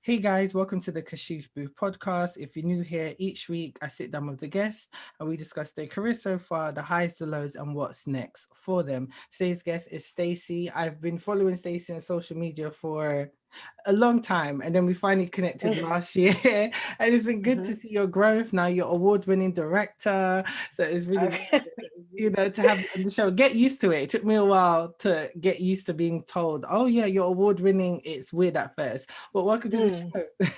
Hey guys, welcome to the Kashif Boothe podcast. If you're new here, each week I sit down with the guests and we discuss their career so far, the highs, the lows, and what's next for them. Today's guest is Stacey. I've been following Stacey on social media for a long time, and then we finally connected last year, and it's been good to see your growth. Now you're award-winning director, so it's really to have you on the show. Get used to it. It took me a while to get used to being told, oh yeah, you're award winning. It's weird at first, but welcome to the show.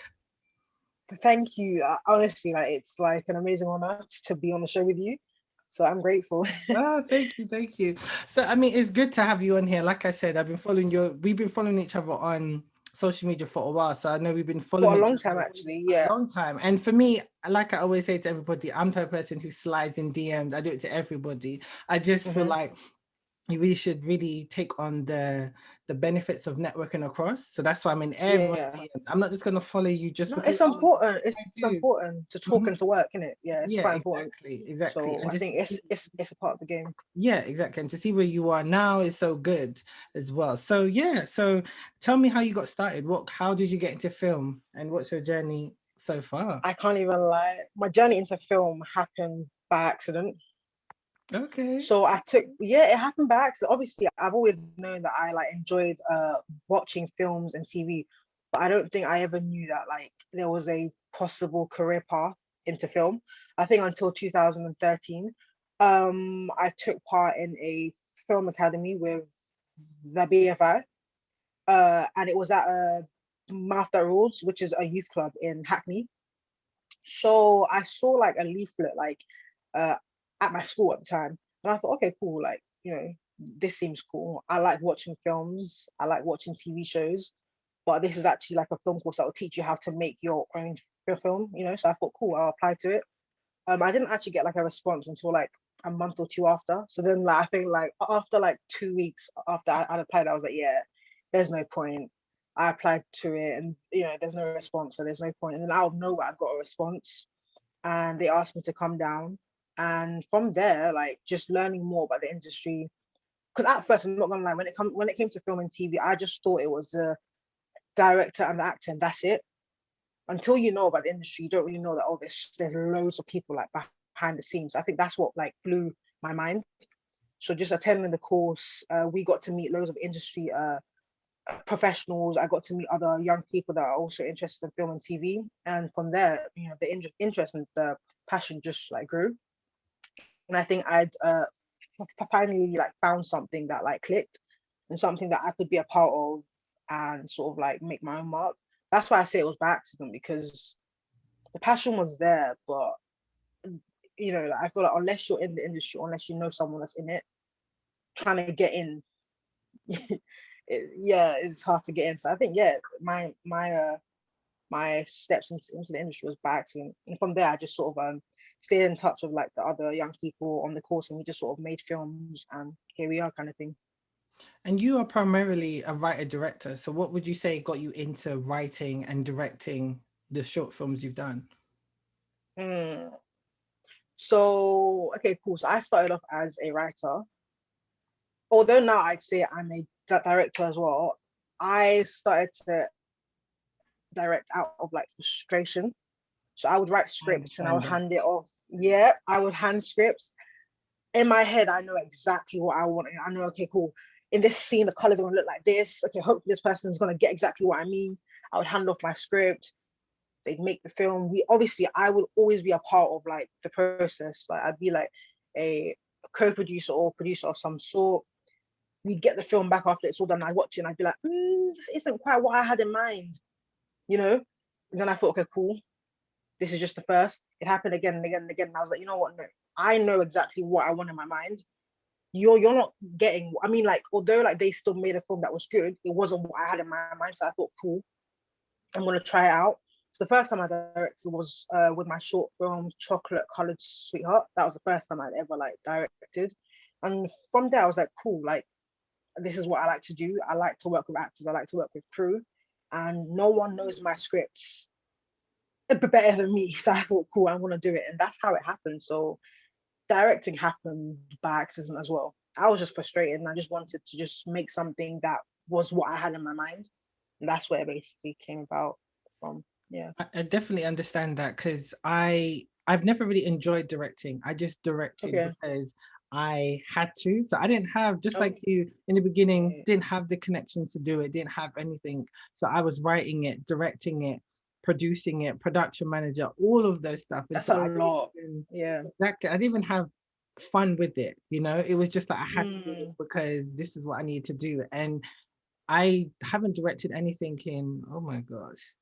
Thank you. Honestly, like it's like an amazing honor to be on the show with you. So I'm grateful. Oh, thank you. So I mean, it's good to have you on here. Like I said, we've been following each other on social media for a while. So I know we've been For following a each long other time, actually. a Yeah. long time. And for me, like I always say to everybody, I'm the type of person who slides in DMs. I do it to everybody. I just feel like you really should really take on the benefits of networking across. So that's why I'm in everyone's Yeah. DMs. I'm not just gonna follow you just No, because it's important. I It's do. important to talk Mhm. and to work, isn't it? Yeah, it's Yeah, quite important. exactly. So And I just think it's a part of the game. yeah, exactly. And to see where you are now is so good as well. So yeah, so tell me how you got started. How did you get into film and what's your journey so far? I can't even lie. My journey into film happened by accident. Okay. So it happened by accident. Obviously, I've always known that I like enjoyed watching films and TV, but I don't think I ever knew that like there was a possible career path into film. I think until 2013, I took part in a film academy with the BFI, and it was at Mouth That Rules, which is a youth club in Hackney. So I saw like a leaflet uh at my school at the time, and I thought, okay, cool, like this seems cool. I like watching films, I like watching TV shows, but this is actually like a film course that will teach you how to make your own film. So I thought, cool, I'll apply to it. I didn't actually get like a response until like a month or two after. So then like I think like after like 2 weeks after I applied, I was like, yeah, there's no point. I applied to it and there's no response, so there's no point. And then out of nowhere I got a response and they asked me to come down. And from there, like just learning more about the industry. Because at first, I'm not gonna lie, when it came to film and TV, I just thought it was the director and the actor, and that's it. Until you know about the industry, you don't really know that there's loads of people like behind the scenes. I think that's what like blew my mind. So just attending the course, we got to meet loads of industry professionals. I got to meet other young people that are also interested in film and TV, and from there, the interest and the passion just like grew. And I think I'd finally like found something that like clicked and something that I could be a part of and sort of like make my own mark. That's why I say it was by accident, because the passion was there, but like, I feel like unless you're in the industry, unless you know someone that's in it, trying to get in, it's hard to get in. So I think my steps into the industry was by accident, and from there I just sort of stayed in touch with like the other young people on the course, and we just sort of made films, and here we are, kind of thing. And you are primarily a writer director. So what would you say got you into writing and directing the short films you've done? Mm. So okay, cool. So I started off as a writer, although now I'd say I'm a director as well. I started to direct out of like frustration. So I would write I scripts and I would understand that. hand it off. Yeah, I would hand scripts. In my head, I know exactly what I want. I know, okay, cool. In this scene, the colors are gonna look like this. Okay, hopefully this person's gonna get exactly what I mean. I would hand off my script. They'd make the film. I would always be a part of like the process. Like I'd be like a co-producer or producer of some sort. We'd get the film back after it's all done. I'd watch it and I'd be like, this isn't quite what I had in mind, you know? And then I thought, okay, cool. This is just the first. It happened again and again and again. And I was like, you know what? No, I know exactly what I want in my mind. You're not getting. I mean, like, although like they still made a film that was good, it wasn't what I had in my mind. So I thought, cool, I'm gonna try it out. So the first time I directed was with my short film Chocolate Colored Sweetheart. That was the first time I'd ever like directed, and from there I was like, cool, like this is what I like to do. I like to work with actors. I like to work with crew, and no one knows my scripts better than me. So I thought, cool, I'm gonna do it, and that's how it happened. So directing happened by accident as well. I was just frustrated, and I just wanted to just make something that was what I had in my mind, and that's where it basically came about. from. Yeah. I definitely understand that, because I've never really enjoyed directing. I just directed Okay. because I had to. So I didn't have, just like Oh, you in the beginning, yeah. didn't have the connection to do it, didn't have anything. So I was writing it, directing it, producing it, production manager, all of those stuff. And That's so a I didn't lot. even, Yeah. exactly, I didn't even have fun with it. It was just like I had to do this Mm. because this is what I need to do. And I haven't directed anything in, oh my gosh,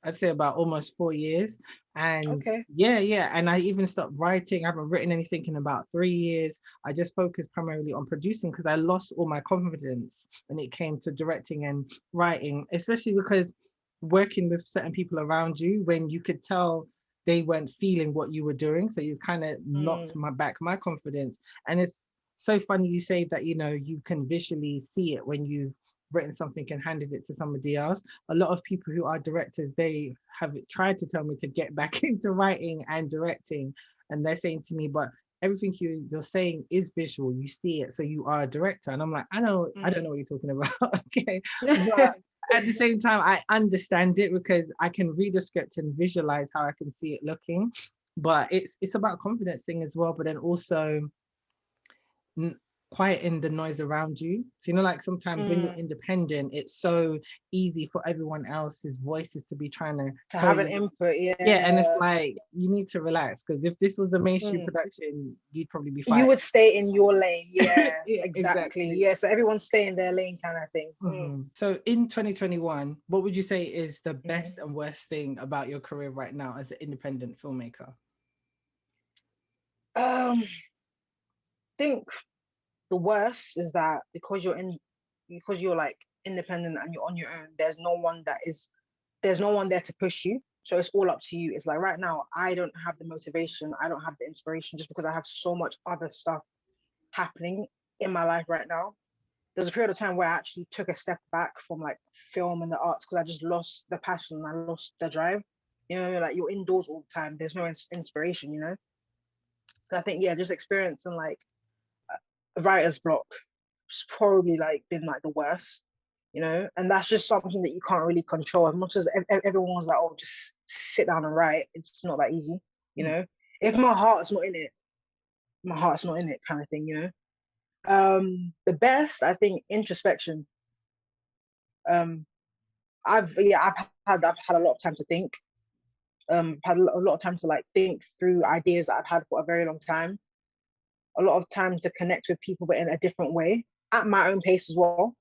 I'd say about almost 4 years. And Okay. yeah. And I even stopped writing. I haven't written anything in about 3 years. I just focused primarily on producing because I lost all my confidence when it came to directing and writing, especially because working with certain people around you when you could tell they weren't feeling what you were doing. So it's kind of knocked Mm. my confidence. And it's so funny you say that, you can visually see it when you've written something and handed it to somebody else. A lot of people who are directors, they have tried to tell me to get back into writing and directing, and they're saying to me, but everything you're saying is visual, you see it, so you are a director. And I'm like, I don't know what you're talking about. Okay, but at the same time I understand it because I can read a script and visualize how I can see it looking. But it's about confidence thing as well, but then also n- quieting the noise around you. So, like sometimes when you're Mm. independent, it's so easy for everyone else's voices to be trying to To tell have an you. input, Yeah, and it's yeah. like you need to relax, because if this was a mainstream Mm. production, you'd probably be You fighting. would stay in your lane, yeah, Yeah, exactly. exactly. Yeah, so everyone stay in their lane kind of thing. So in 2021, what would you say is the Mm. best and worst thing about your career right now as an independent filmmaker? I think the worst is that because you're like independent and you're on your own, there's no one there to push you. So it's all up to you. It's like right now, I don't have the motivation, I don't have the inspiration just because I have so much other stuff happening in my life right now. There's a period of time where I actually took a step back from like film and the arts because I just lost the passion and I lost the drive. Like you're indoors all the time. There's no inspiration. And I think, yeah, just experiencing like writer's block has probably like been like the worst. And that's just something that you can't really control. As much as everyone's like, oh, just sit down and write, it's not that easy. you Mm. know if my heart's not in it, my heart's not in it, kind of thing. The best, I think, introspection. um I've had a lot of time to think. I've had a lot of time to like think through ideas that I've had for a very long time. A lot of time to connect with people, but in a different way, at my own pace as well.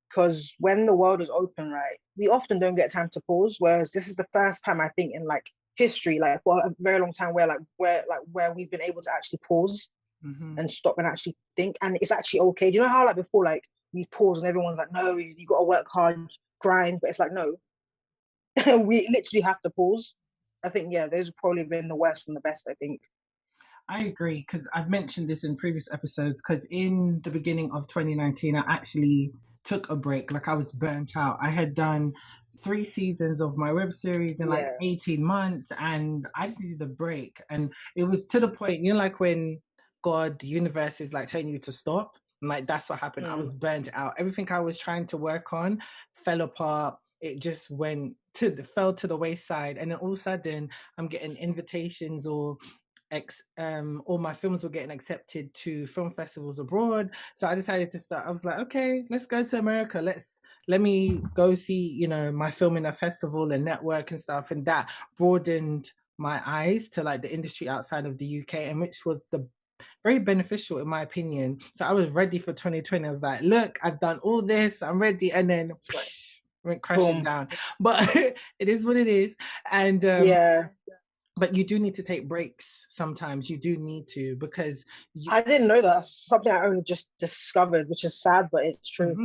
Because when the world is open, right, we often don't get time to pause. Whereas this is the first time, I think, in like history, like for a very long time, where we've been able to actually pause Mm-hmm. and stop and actually think, and it's actually okay. Do you know how like before, like you pause and everyone's like, no, you got to work hard, grind, but it's like no, we literally have to pause. I think, yeah, those have probably been the worst and the best, I think. I agree, because I've mentioned this in previous episodes. Because in the beginning of 2019, I actually took a break. Like I was burnt out. I had done 3 seasons of my web series in like Yeah. 18 months, and I just needed a break. And it was to the point, like when God, the universe is like telling you to stop. And like that's what happened. I Mm. was burnt out. Everything I was trying to work on fell apart. It just fell to the wayside. And then all of a sudden, I'm getting invitations, or all my films were getting accepted to film festivals abroad. So I decided to start. I was like, okay, let's go to America. Let me go see, my film in a festival and network and stuff. And that broadened my eyes to like the industry outside of the UK, and which was the very beneficial in my opinion. So I was ready for 2020. I was like, look, I've done all this, I'm ready. And then It's like went crashing boom. down. But it is what it is. And Yeah. but you do need to take breaks sometimes. You do need to, because you, I didn't know that. That's something I only just discovered, which is sad, but it's true.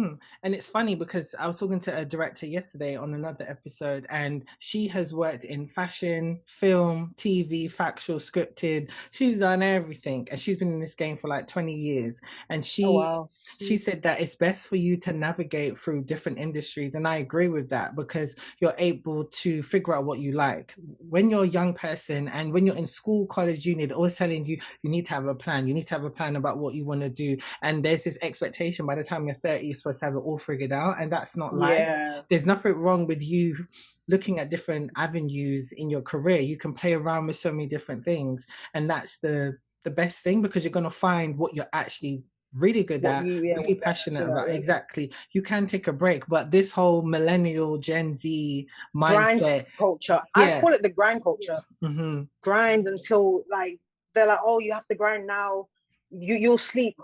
and it's funny because I was talking to a director yesterday on another episode, and she has worked in fashion, film, TV, factual, scripted. She's done everything, and she's been in this game for like 20 years. And Oh she wow. she said that it's best for you to navigate through different industries, and I agree with that, because you're able to figure out what you like. When you're a young person, person. And when you're in school, college, uni, they're always telling you, you need to have a plan. You need to have a plan about what you want to do. And there's this expectation by the time you're 30, you're supposed to have it all figured out. And that's not life. Yeah. There's nothing wrong with you looking at different avenues in your career. You can play around with so many different things. And that's the best thing, because you're going to find what you're actually really good at, really passionate about. Exactly. You can take a break, but this whole millennial Gen Z mindset, grind culture, I call it the grind culture. Grind until like they're like, oh, you have to grind now. You'll sleep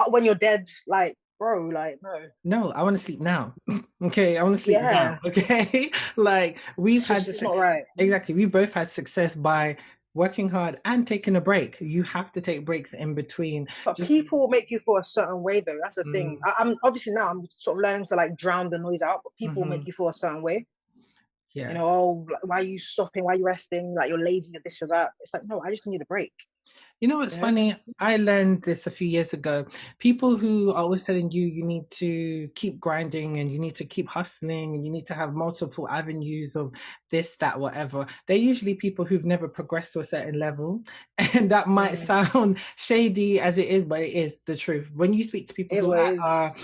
when you're dead. Like, bro, like no, I want to sleep now. Okay, I want to sleep now. Okay, like we've had it's not right. Exactly, we both had success by working hard and taking a break. You have to take breaks in between. But people will make you feel a certain way, though. That's the thing. I'm obviously now I'm sort of learning to like drown the noise out, but people will make you feel a certain way. Yeah. You know, oh, why are you stopping? Why are you resting? Like, you're lazy, you're this or that. It's like, no, I just need a break. You know what's funny? I learned this a few years ago. People who are always telling you you need to keep grinding and you need to keep hustling and you need to have multiple avenues of this, that, whatever. They're usually people who've never progressed to a certain level. And that might sound shady as it is, but it is the truth. When you speak to people who are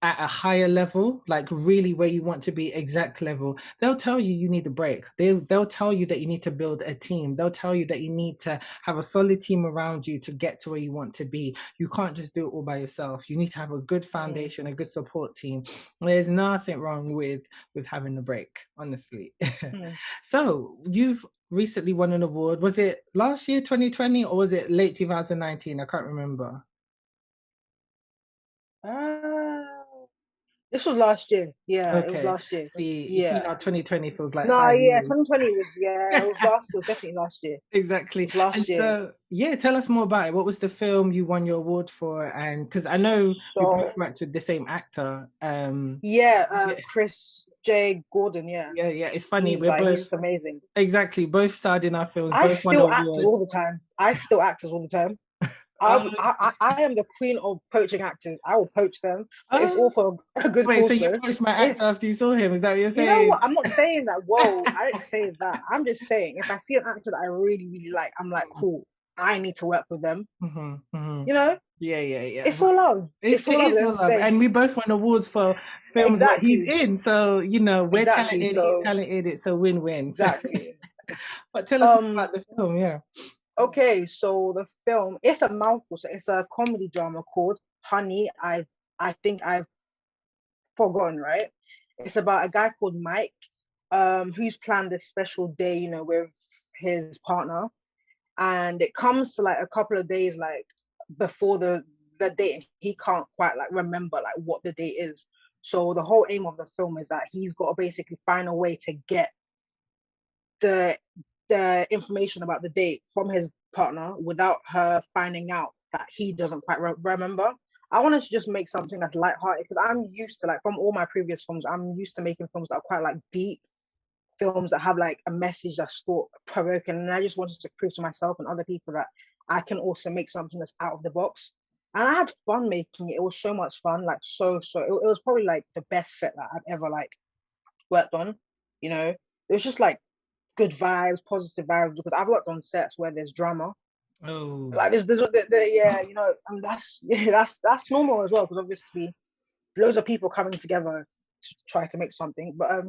at a higher level, like really where you want to be, exact level, they'll tell you you need a break. They'll tell you that you need to build a team. They'll tell you that you need to have a solid team around you to get to where you want to be. You can't just do it all by yourself. You need to have a good foundation, a good support team. There's nothing wrong with having a break, honestly. So you've recently won an award. Was it last year, 2020, or was it late 2019? I can't remember. This was last year. Yeah, it was last year. See, now 2020 feels like 5 years. 2020 was, it was definitely last year. Exactly. Last year. So, yeah, tell us more about it. What was the film you won your award for? And because I know we both worked with the same actor. Chris J. Gordon, Yeah, it's funny. He's amazing. Exactly. Both starred in our films. I still act all the time. I am the queen of poaching actors. I will poach them. But it's all for a good cause. So you poached my actor after you saw him? Is that what you're saying? You know what? I'm not saying that. Whoa, I didn't say that. I'm just saying if I see an actor that I really, really like, I'm like, cool. I need to work with them. You know? Yeah. It's all love. It's all love. And we both won awards for films that he's in. So, you know, we're talented, he's talented. It's a win-win. Exactly. But tell us about the film, Okay, so the film, it's a mouthful. So it's a comedy drama called Honey. I think I've forgotten, right? It's about a guy called Mike, who's planned this special day, you know, with his partner. And it comes to like a couple of days like before the date, and he can't quite like remember like what the date is. So the whole aim of the film is that he's got to basically find a way to get the information about the date from his partner without her finding out that he doesn't quite remember. I wanted to just make something that's lighthearted because I'm used to, like, from all my previous films, I'm used to making films that are quite like deep, films that have like a message that's thought provoking, and I just wanted to prove to myself and other people that I can also make something that's out of the box. And I had fun making it. It was so much fun, like it was probably like the best set that I've ever like worked on. You know, it was just like good vibes, positive vibes, because I've worked on sets where there's drama. Oh, like there's you know, and that's normal as well, because obviously loads of people coming together to try to make something. But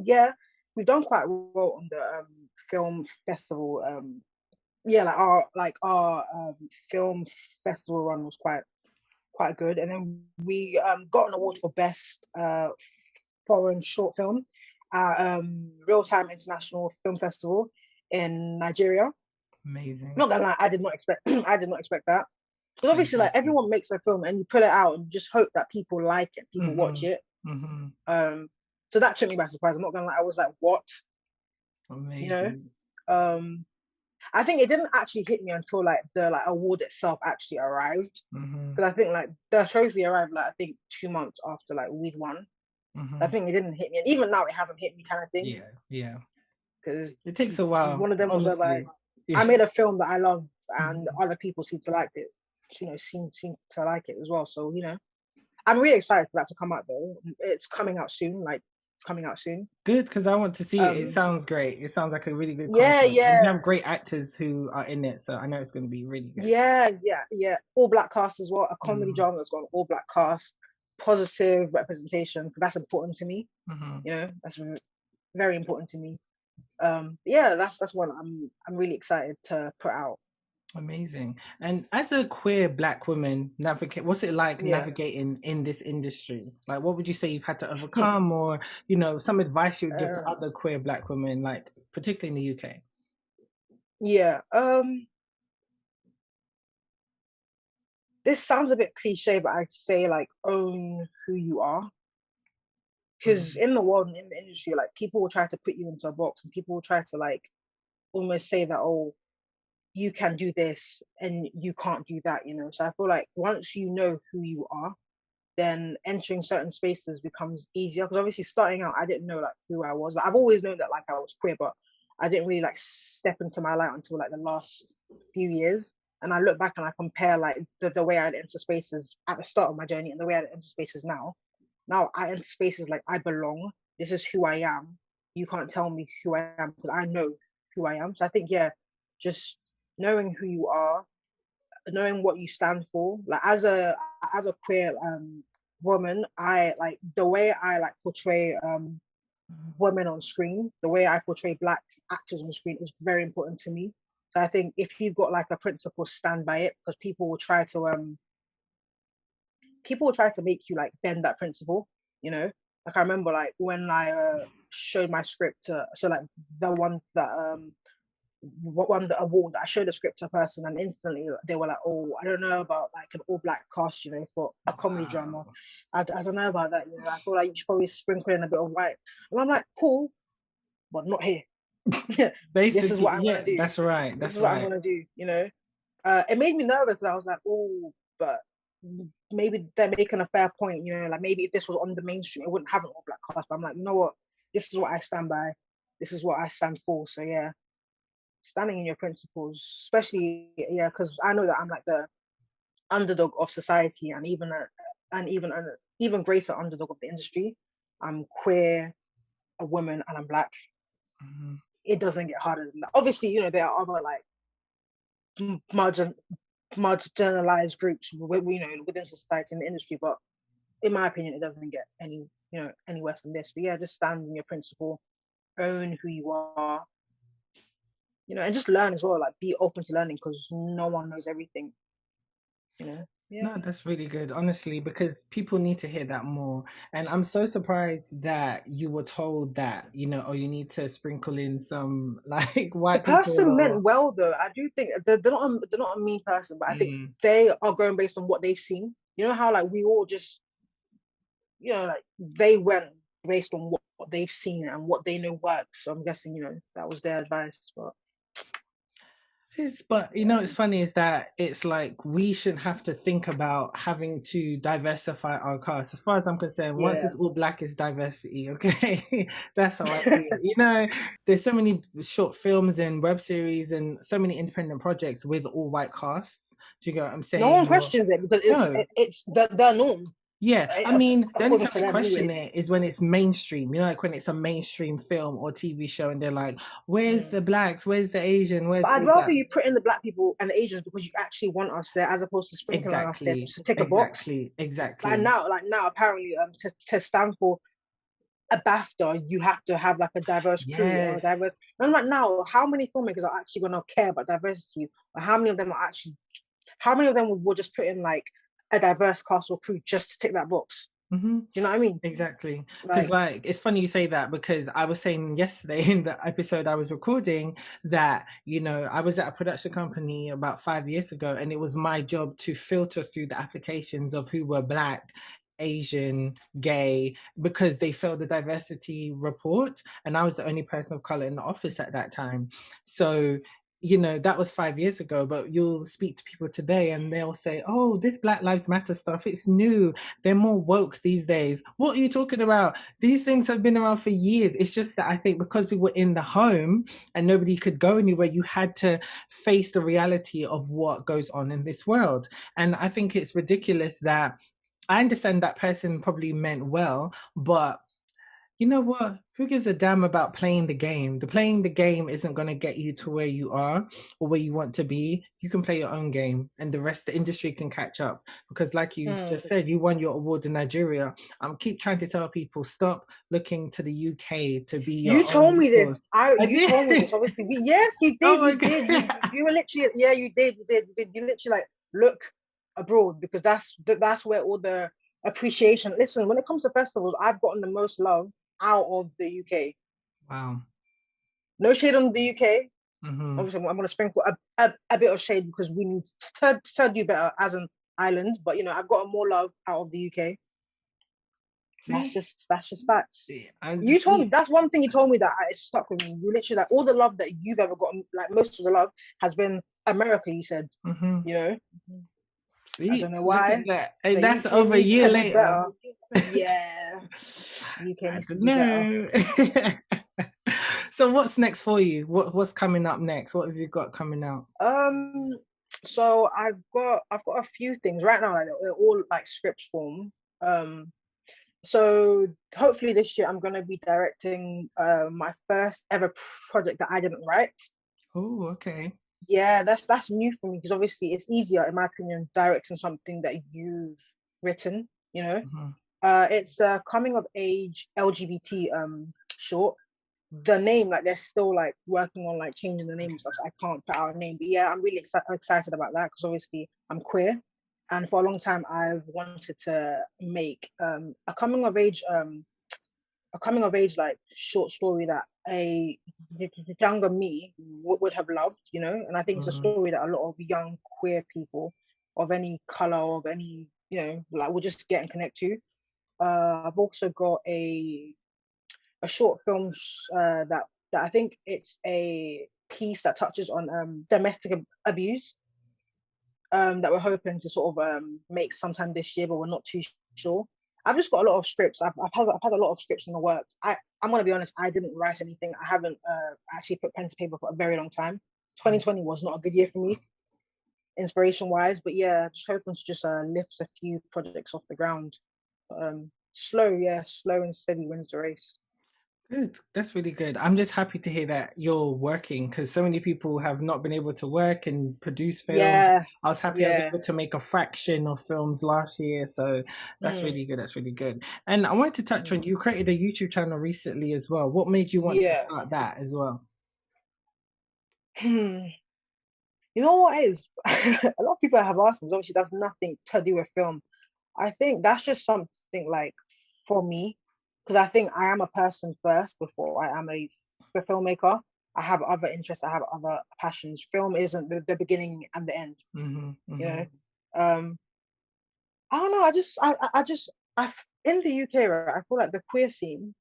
we've done quite well on the film festival. Our film festival run was quite good, and then we got an award for best foreign short film at Real Time International Film Festival in Nigeria. Amazing. Not gonna lie, I did not expect that. Because obviously, like, everyone makes a film and you put it out and just hope that people like it, people watch it. So that took me by surprise. I'm not gonna lie, I was like, what? Amazing. You know? I think it didn't actually hit me until like the award itself actually arrived. Because I think like the trophy arrived like I think 2 months after like we'd won. I think it didn't hit me, and even now it hasn't hit me, kind of thing. Yeah. Because it takes a while. One of them was like, I made a film that I love, and other people seem to like it. You know, seem to like it as well. So, you know, I'm really excited for that to come out though. It's coming out soon, like It's coming out soon. Good, because I want to see it. It Um, sounds great. It sounds like a really good yeah, concept, and you yeah, have great actors who are in it, so I know it's going to be really good. yeah. All black cast as well. A comedy Mm-hmm. drama that's got an all black cast, positive representation, because that's important to me. Mm-hmm. You know, that's very important to me. Yeah, that's one I'm really excited to put out. Amazing. And as a queer black woman, navigate, what's it like Yeah. navigating in this industry? Like, what would you say you've had to overcome, or some advice you would give to uh, other queer black women, like particularly in the UK? yeah. This sounds a bit cliche, but I'd say like own who you are. Because Mm-hmm. in the world and in the industry, like people will try to put you into a box and people will try to like almost say that, oh, you can do this and you can't do that, you know. So I feel like once you know who you are, then entering certain spaces becomes easier. Because obviously starting out, I didn't know like who I was. Like, I've always known that like I was queer, but I didn't really like step into my light until like the last few years. And I look back and I compare like the way I'd enter spaces at the start of my journey and the way I'd enter spaces now. Now I enter spaces like I belong. This is who I am. You can't tell me who I am because I know who I am. So I think, yeah, just knowing who you are, knowing what you stand for. Like as a queer woman, I like the way I like portray women on screen, the way I portray black actors on screen is very important to me. So I think if you've got like a principle, stand by it, because people will try to make you like bend that principle, you know. Like I remember like when I showed my script to, so like the one that award that I showed the script to a person and instantly they were like, oh, I don't know about like an all black cast, you know, for a comedy drama. Wow. I don't know about that, you know. I feel like you should probably sprinkle in a bit of white. And I'm like, cool, but not here. This is Basically, what I'm yeah, gonna do. that's right. This That's is what I'm right. gonna do, you know. It made me nervous because I was like, oh, but maybe they're making a fair point, you know, like maybe if this was on the mainstream, it wouldn't have an all black cast. But I'm like, you know what? This is what I stand by. This is what I stand for. So yeah, standing in your principles, especially yeah, because I know that I'm like the underdog of society and even an even greater underdog of the industry. I'm queer, a woman, and I'm black. Mhm. It doesn't get harder than that. Obviously, you know, there are other like margin marginalized groups, you know, within society in the industry, but in my opinion, it doesn't get any worse than this. But yeah, just stand in your principle, own who you are, you know, and just learn as well. Like be open to learning because no one knows everything, you know. Yeah. No, that's really good, honestly, because people need to hear that more. And I'm so surprised that you were told that, oh, you need to sprinkle in some like The white people person or meant well though. I do think they're not a mean person, but I think mm, they are going based on what they've seen. You know how like we all just, you know, like they went based on what they've seen and what they know works. So I'm guessing, you know, that was their advice. But but yeah. it's funny is that it's like we shouldn't have to think about having to diversify our cast. As far as I'm concerned, once Yeah. it's all black, it's diversity. Okay, that's how I see it. There's so many short films and web series and so many independent projects with all white casts. Do you get what I'm No one saying? Or questions it because no. it's the norm, Yeah, I mean, the only according time to I them, question anyways. it is when it's mainstream. Like when it's a mainstream film or TV show, and they're like, "Where's Mm. the blacks? Where's the Asian? Where's But I'd all rather that?" you put in the black people and the Asians because you actually want us there, as opposed to sprinkling us there Exactly, to tick a box. exactly, Like exactly. now, apparently, to stand for a BAFTA, you have to have like a diverse crew or a Yes. diverse. And I'm like, now, how many filmmakers are actually going to care about diversity? Or how many of them will just put in like a diverse cast or crew just to tick that box? Hmm. Do you know what I mean? Exactly. Because Like, like it's funny you say that because I was saying yesterday in the episode I was recording that, I was at a production company about 5 years ago and it was my job to filter through the applications of who were black, Asian, gay, because they failed the diversity report and I was the only person of color in the office at that time. So that was 5 years ago, but you'll speak to people today and they'll say, oh, this Black Lives Matter stuff, it's new. They're more woke these days. What are you talking about? These things have been around for years. It's just that I think because we were in the home and nobody could go anywhere, you had to face the reality of what goes on in this world. And I think it's ridiculous that I understand that person probably meant well, but You know what? Who gives a damn about playing the game? The playing the game isn't going to get you to where you are or where you want to be. You can play your own game and the rest the industry can catch up. Because like you've just said, you won your award in Nigeria. Keep trying to tell people, stop looking to the UK to be You your told own me this. source. I You did. told me this. Obviously, yes, you Oh did. my You did. God. You were literally, yeah, you did. You literally like look abroad because that's where all the appreciation. Listen, when it comes to festivals, I've gotten the most love out of the UK. Wow. No shade on the UK. Mm-hmm. Obviously, I'm going to sprinkle a bit of shade because we need to do better as an island. But you know, I've gotten more love out of the UK. See? That's just facts. See, and You told me see. that's one thing you told me that it stuck with me. You literally like all the love that you've ever gotten, like most of the love has been America. You said, Mm-hmm. you know, I See, don't know look at why. that. Hey, The that's UK over a needs year to do later. better. Yeah, UK I needs to don't do better. know. So what's next for you? What's coming up next? What have you got coming out? Um, so I've got a few things right now. Like, they're all like script form. Um, so hopefully this year I'm gonna be directing my first ever project that I didn't write. Oh, okay. Yeah, that's new for me because obviously it's easier, in my opinion, directing something that you've written. You know, Mhm. it's a coming of age LGBT short. The name, like they're still like working on like changing the name and stuff. So I can't put out a name, but yeah, I'm really excited about that because obviously I'm queer, and for a long time I've wanted to make a coming of age like short story that a younger me would have loved, you know. And I think it's a Mhm. story that a lot of young queer people of any color, of any, you know, like will just get and connect to. I've also got a short film that I think it's a piece that touches on domestic abuse, that we're hoping to sort of make sometime this year, but we're not too sure. I've just got a lot of scripts. I've had a lot of scripts in the works. I'm gonna be honest. I didn't write anything. I haven't actually put pen to paper for a very long time. 2020 was not a good year for me, inspiration wise. But yeah, just hoping to just lift a few projects off the ground. Slow and steady wins the race. Good. That's really good. I'm just happy to hear that you're working because so many people have not been able to work and produce films. Yeah, I was happy I was yeah. able to make a fraction of films last year. So that's Mm, really good. That's really good. And I wanted to touch on mm. you created a YouTube channel recently as well. What made you want to Yeah. start that as well? Hmm. You know what is? A lot of people have asked me, 'cause obviously that's nothing to do with film. I think that's just something like for me, because I think I am a person first before I am a filmmaker. I have other interests, I have other passions. Film isn't the beginning and the end, Hmm. you know. Hmm. Um, I don't know. In the UK, right, I feel like the queer scene,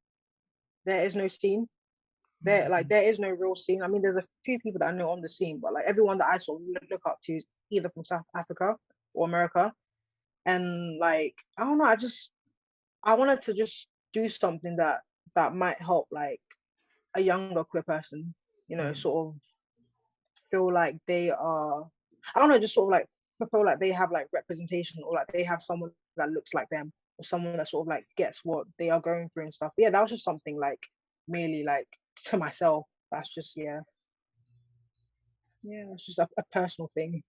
there is no scene. There is no real scene. I mean, there's a few people that I know on the scene, but like everyone that I sort of look up to is either from South Africa or America. And like, I don't know, I wanted to just do something that might help like a younger queer person, you know, sort of feel like they are, I don't know, just sort of like feel like they have like representation, or like they have someone that looks like them, or someone that sort of like gets what they are going through and stuff. But yeah, that was just something like merely like to myself. That's just yeah, it's just a personal thing.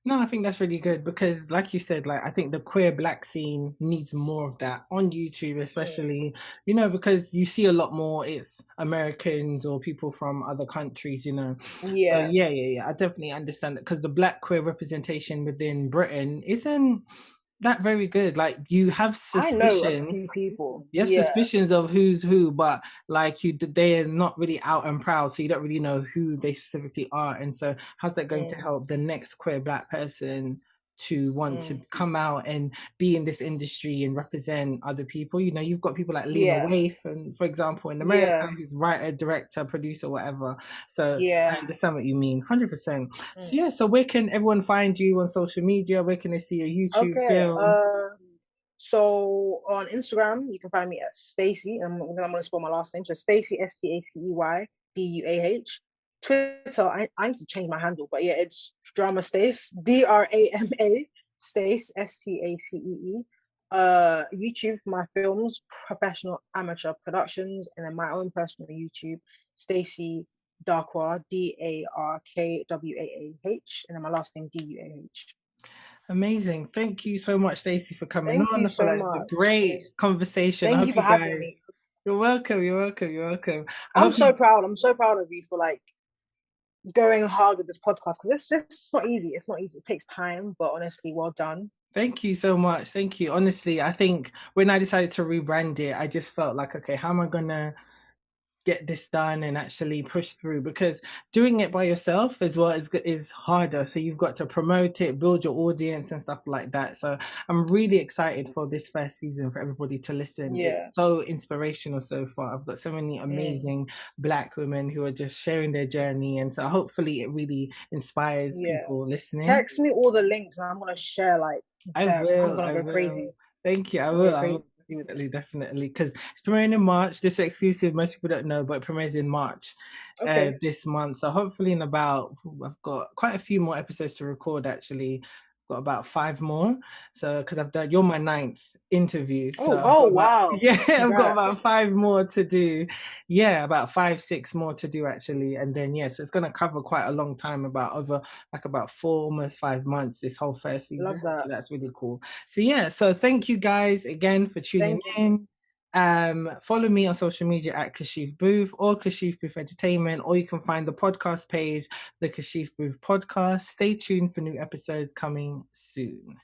No, I think that's really good because, like you said, like I think the queer black scene needs more of that on YouTube, Mm. especially, because you see a lot more it's Americans or people from other countries. So Yeah, yeah, I definitely understand it because the black queer representation within Britain isn't that very good. Like you have I know a few suspicions. people. You have Yeah. suspicions of who's who, but like they're not really out and proud, so you don't really know who they specifically are. And so, how's that going to Mm, help the next queer black person to want to mm. come out and be in this industry and represent other people? You've got people like Lena Yeah, Waithe, and for example, in America, yeah, who's writer, director, producer, whatever. So I yeah. understand what you mean, 100%. So Mm. yeah, so where can everyone find you on social media? Where can they see your YouTube Okay. films? So on Instagram, you can find me at Stacey, and then I'm gonna spell my last name. So Stacey, STACEY DUAH. Twitter, I need to change my handle, but yeah, it's Drama Stace, DRAMA Stace, STACEE. YouTube for my films, professional amateur productions, and then my own personal YouTube, Stacey Duah, Darkwah, and then my last name Duah. Amazing. Thank you so much, Stacey, for coming Thank on. you I feel so like it's a much. great conversation. I Thank hope you for you having guys. me. You're welcome. You're welcome. You're welcome. I I'm hope so you. proud. I'm so proud of you for like going hard with this podcast because it's just not easy. It's not easy. It takes time, but honestly, well done. Thank you so much. Thank you. Honestly, I think when I decided to rebrand it, I just felt like, okay, how am I gonna get this done and actually push through, because doing it by yourself as well is harder, so you've got to promote it, build your audience and stuff like that. So I'm really excited for this first season for everybody to listen. Yeah. It's so inspirational so far. I've got so many Mm. amazing Black women who are just sharing their journey, and so hopefully it really inspires people listening. Text me all the links and I'm gonna share like I them. I'm will. gonna I go will. crazy. Thank you. I I'm gonna will. go I will. crazy with it. Definitely, because it's premiering in March. This is exclusive. Most people don't know, but it premieres in March Okay. this month. So hopefully, in about, I've got quite a few more episodes to record. Actually, got about 5 more. So because I've done, you're my 9th interview. So I've got about, Wow. yeah, I've got about Congrats. 5 more to do. Yeah, about 5, 6 more to do actually, and then so it's gonna cover quite a long time, about over like about 4, almost 5 months. This whole first season. Love that. So that's really cool. So yeah, so thank you guys again for tuning in. Follow me on social media at Kashif Boothe or Kashif Boothe Entertainment, or you can find the podcast page, the Kashif Boothe Podcast. Stay tuned for new episodes coming soon.